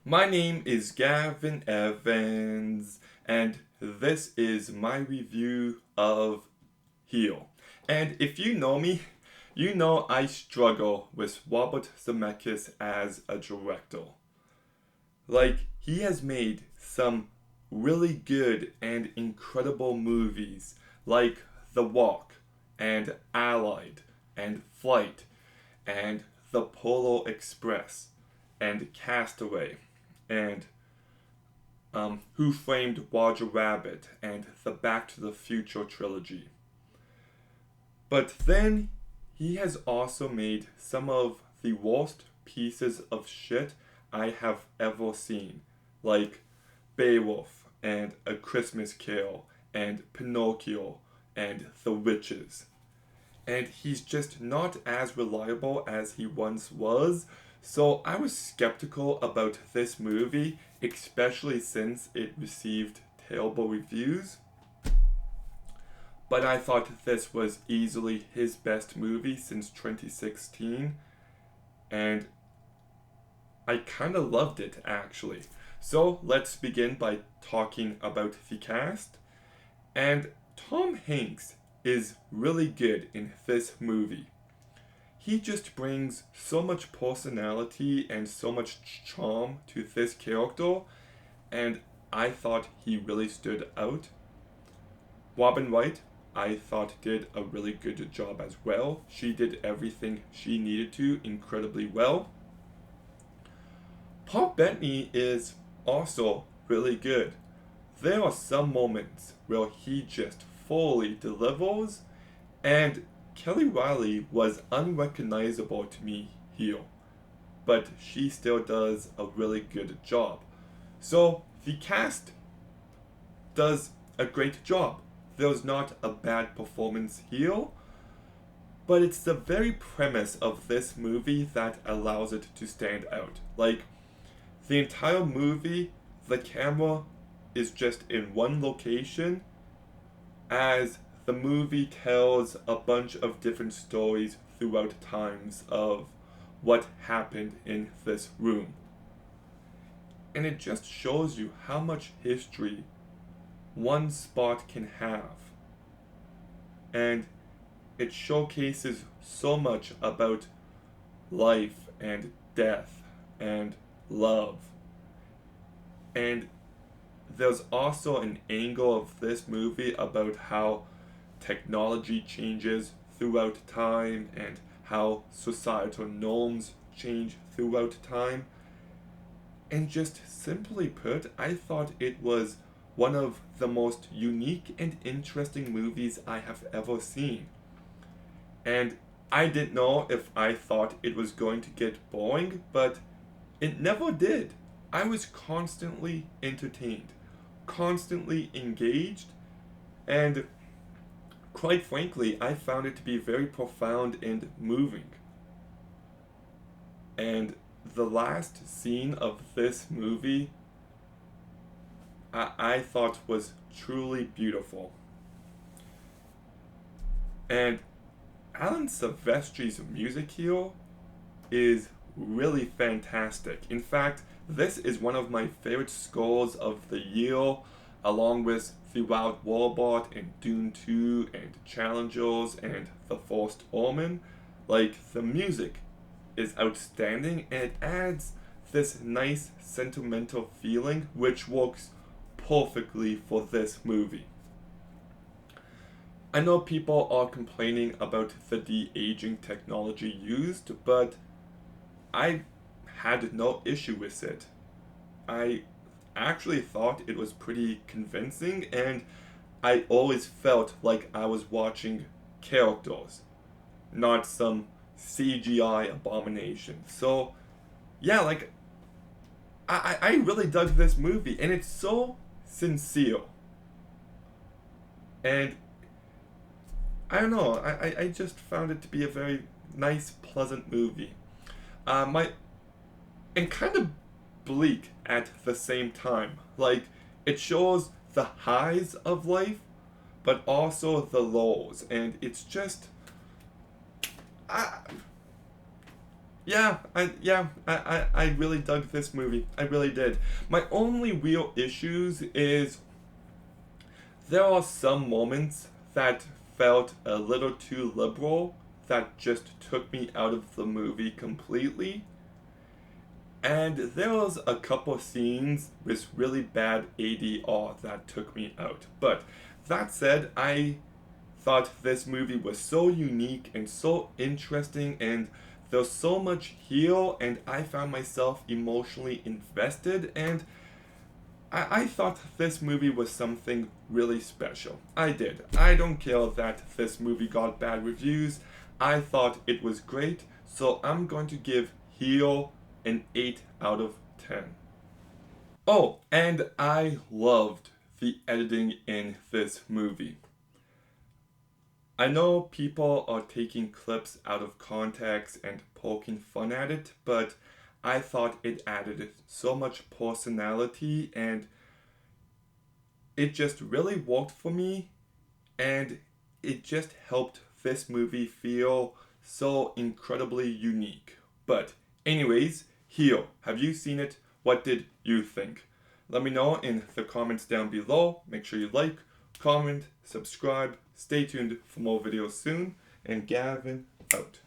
My name is Gavin Evans, and this is my review of Heel. And if you know me, you know I struggle with Robert Zemeckis as a director. Like, he has made some really good and incredible movies like The Walk, and Allied, and Flight, and The Polo Express, and Castaway, and Who Framed Roger Rabbit, and the Back to the Future trilogy. But then he has also made some of the worst pieces of shit I have ever seen, like Beowulf, and A Christmas Carol, and Pinocchio, and The Witches. And he's just not as reliable as he once was. So I was skeptical about this movie, especially since it received terrible reviews. But I thought this was easily his best movie since 2016, and I kind of loved it actually. So let's begin by talking about the cast. And Tom Hanks is really good in this movie. He just brings so much personality and so much charm to this character, and I thought he really stood out. Robin Wright, I thought did a really good job as well. She did everything she needed to incredibly well. Paul Bettany is also really good. There are some moments where he just fully delivers, and Kelly Riley was unrecognizable to me here, but she still does a really good job. So the cast does a great job. There's not a bad performance here, but it's the very premise of this movie that allows it to stand out. Like, the entire movie, the camera is just in one location as the movie tells a bunch of different stories throughout times of what happened in this room. And it just shows you how much history one spot can have. And it showcases so much about life and death and love. And there's also an angle of this movie about how technology changes throughout time and how societal norms change throughout time. And just simply put, I thought it was one of the most unique and interesting movies I have ever seen. And I didn't know if I thought it was going to get boring, but it never did. I was constantly entertained, constantly engaged, and quite frankly, I found it to be very profound and moving. And the last scene of this movie, I thought was truly beautiful. And Alan Silvestri's music here is really fantastic. In fact, this is one of my favorite scores of the year, along with The Wild Robot and Dune 2 and Challengers and The First Omen. Like, the music is outstanding and it adds this nice sentimental feeling which works perfectly for this movie. I know people are complaining about the de-aging technology used, but I had no issue with it. I actually thought it was pretty convincing, and I always felt like I was watching characters, not some CGI abomination. So, yeah, like, I really dug this movie, and it's so sincere. And I don't know, I just found it to be a very nice, pleasant movie. My and kind of bleak at the same time. Like, it shows the highs of life, but also the lows, and it's just, I, I really dug this movie. I really did. My only real issues is there are some moments that felt a little too liberal that just took me out of the movie completely. And there was a couple scenes with really bad ADR that took me out. But that said, I thought this movie was so unique and so interesting, and there's so much here, and I found myself emotionally invested, and I thought this movie was something really special. I did. I don't care that this movie got bad reviews. I thought it was great, so I'm going to give Heel an 8 out of 10. Oh, and I loved the editing in this movie. I know people are taking clips out of context and poking fun at it, but I thought it added so much personality and it just really worked for me, and it just helped this movie feel so incredibly unique. But, anyways, Heel, have you seen it? What did you think? Let me know in the comments down below. Make sure you like, comment, subscribe. Stay tuned for more videos soon. And Gavin out.